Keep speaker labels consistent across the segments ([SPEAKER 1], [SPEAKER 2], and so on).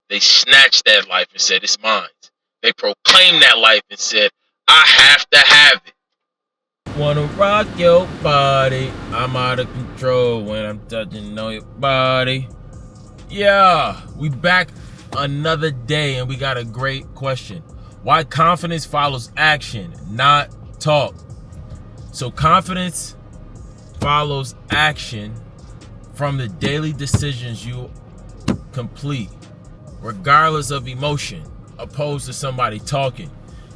[SPEAKER 1] They snatched that life and said, it's mine. They proclaimed that life and said, I have to have it. Wanna rock your body. I'm out of control when I'm touching on your body. Yeah, we back another day and we got a great question. Why confidence follows action, not talk? So confidence follows action from the daily decisions you complete, regardless of emotion, opposed to somebody talking.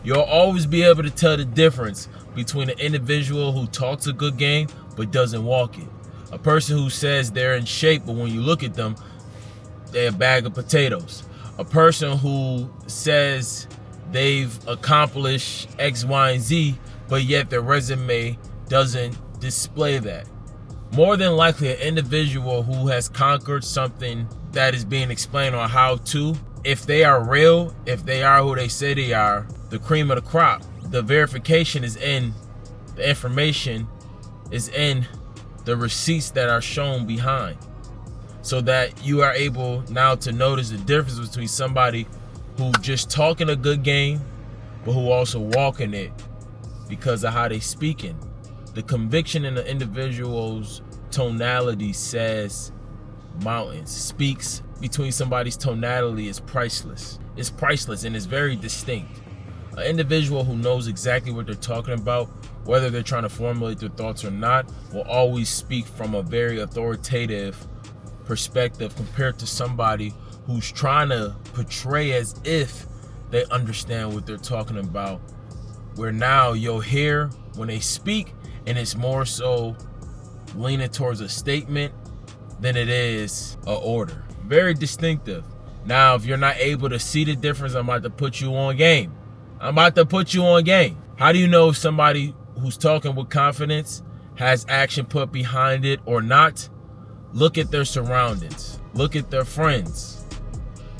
[SPEAKER 1] You'll always be able to tell the difference between an individual who talks a good game but doesn't walk it. A person who says they're in shape, but when you look at them, they're a bag of potatoes. A person who says they've accomplished X, Y, and Z, but yet their resume doesn't display that. More than likely, an individual who has conquered something that is being explained on how to, if they are real, if they are who they say they are, the cream of the crop, the verification is in, the information is in the receipts that are shown behind, so that you are able now to notice the difference between somebody who just talking a good game, but who also walking it because of how they speaking. The conviction in the individual's tonality says mountains. Speaks between somebody's tonality is priceless. It's priceless and it's very distinct. An individual who knows exactly what they're talking about, whether they're trying to formulate their thoughts or not, will always speak from a very authoritative perspective compared to somebody who's trying to portray as if they understand what they're talking about, where now you'll hear when they speak and it's more so leaning towards a statement than it is an order. Very distinctive. Now, if you're not able to see the difference, I'm about to put you on game. How do you know if somebody who's talking with confidence has action put behind it or not? Look at their surroundings. Look at their friends.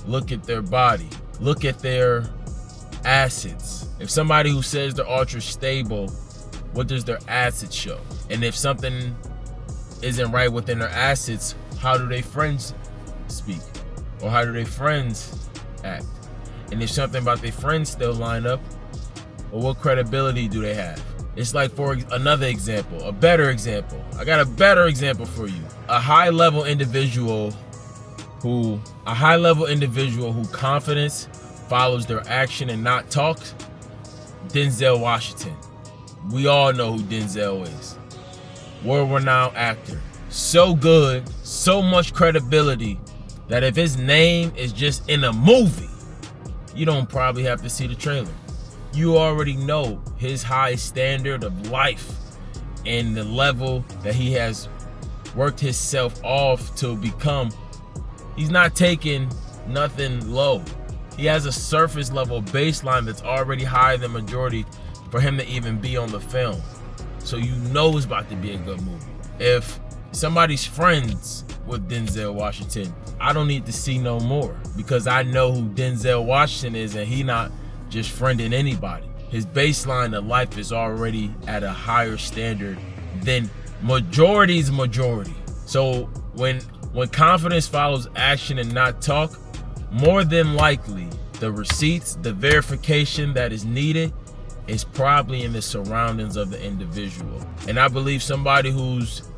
[SPEAKER 1] Look at their body. Look at their assets. If somebody who says they're ultra stable, what does their assets show? And if something isn't right within their assets, how do their friends speak? Or how do their friends act? And if something about their friends still line up, well, what credibility do they have? It's like, for another example, a better example. I got a better example for you. A high-level individual who confidence follows their action and not talks. Denzel Washington. We all know who Denzel is. World-renowned actor. So good, so much credibility that if his name is just in a movie, you don't probably have to see the trailer. You already know his high standard of life and the level that he has worked himself off to become. He's not taking nothing low. He has a surface level baseline that's already higher than majority for him to even be on the film. So you know it's about to be a good movie. If somebody's friends with Denzel Washington, I don't need to see no more, because I know who Denzel Washington is, and he not just friending anybody. His baseline of life is already at a higher standard than majority's majority. So when confidence follows action and not talk, more than likely the receipts, the verification that is needed is probably in the surroundings of the individual. And I believe somebody who's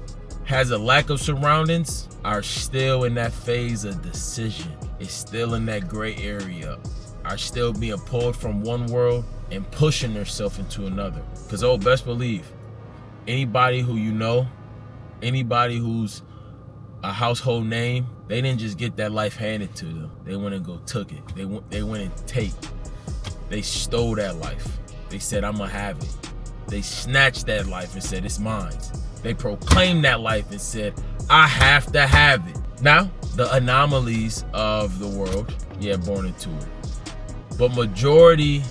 [SPEAKER 1] has a lack of surroundings are still in that phase of decision. It's still in that gray area. Are still being pulled from one world and pushing themselves into another. Because best believe, anybody who you know, anybody who's a household name, they didn't just get that life handed to them. They went and go took it. They went and take. They stole that life. They said, I'm gonna have it. They snatched that life and said, it's mine. They proclaimed that life and said, I have to have it. Now, the anomalies of the world, born into it. But majority,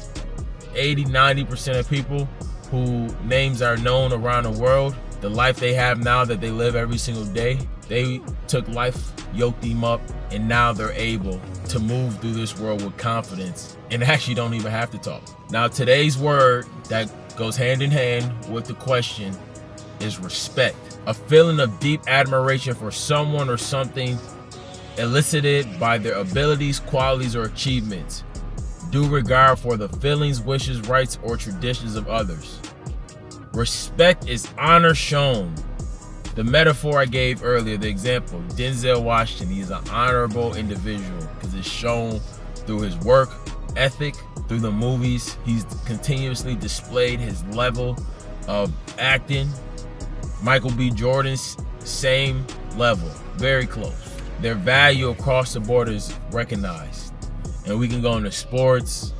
[SPEAKER 1] 80, 90% of people who names are known around the world, the life they have now that they live every single day, they took life, yoked them up, and now they're able to move through this world with confidence and actually don't even have to talk. Now, today's word that goes hand in hand with the question is respect. A feeling of deep admiration for someone or something elicited by their abilities, qualities, or achievements. Due regard for the feelings, wishes, rights, or traditions of others. Respect is honor shown. The metaphor I gave earlier, the example, Denzel Washington, he's an honorable individual because it's shown through his work ethic, through the movies. He's continuously displayed his level of acting. Michael B. Jordan's same level, very close. Their value across the board is recognized. And we can go into sports,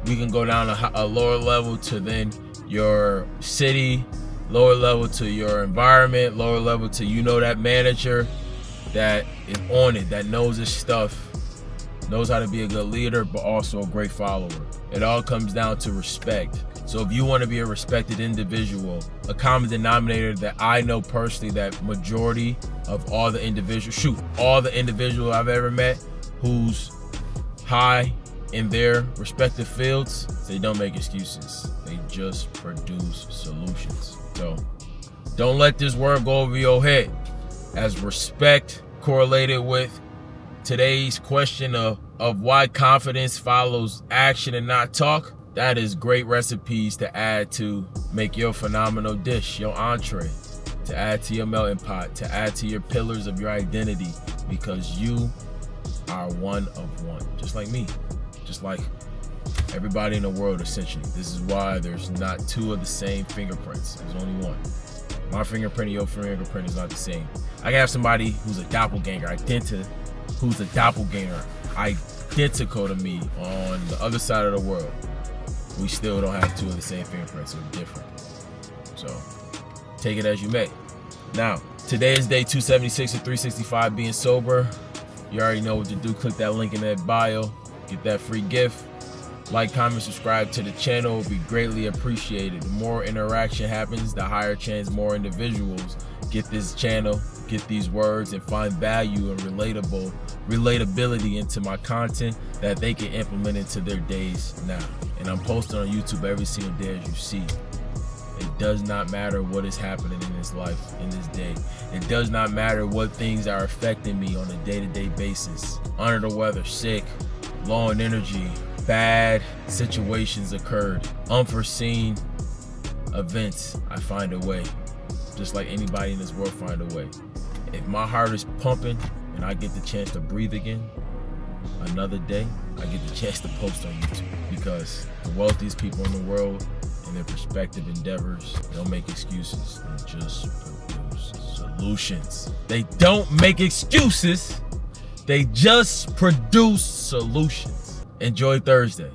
[SPEAKER 1] we can go down a lower level to then your city, lower level to your environment, lower level to that manager that is on it, that knows his stuff, knows how to be a good leader, but also a great follower. It all comes down to respect. So if you want to be a respected individual, a common denominator that I know personally that majority of all the individuals, all the individuals I've ever met who's high in their respective fields, they don't make excuses. They just produce solutions. So don't let this word go over your head. As respect correlated with today's question of why confidence follows action and not talk, that is great recipes to add to make your phenomenal dish, your entree, to add to your melting pot, to add to your pillars of your identity, because you are one of one, just like me, just like everybody in the world essentially. This is why there's not two of the same fingerprints. There's only one. My fingerprint and your fingerprint is not the same. I can have somebody who's a doppelganger, who's a doppelganger, identical to me on the other side of the world. We still don't have two of the same fingerprints, we're different. So take it as you may. Now, today is day 276 of 365 being sober. You already know what to do. Click that link in that bio, get that free gift. Like, comment, subscribe to the channel. It would be greatly appreciated. The more interaction happens, the higher chance more individuals get this channel, get these words, and find value and relatability into my content that they can implement into their days now. And I'm posting on YouTube every single day, as you see. It does not matter what is happening in this life, in this day. It does not matter what things are affecting me on a day-to-day basis. Under the weather, sick, low on energy, bad situations occurred, unforeseen events, I find a way. Just like anybody in this world find a way. If my heart is pumping and I get the chance to breathe again, another day, I get the chance to post on YouTube, because the wealthiest people in the world and their prospective endeavors don't make excuses. They just produce solutions. They don't make excuses. They just produce solutions. Enjoy Thursday.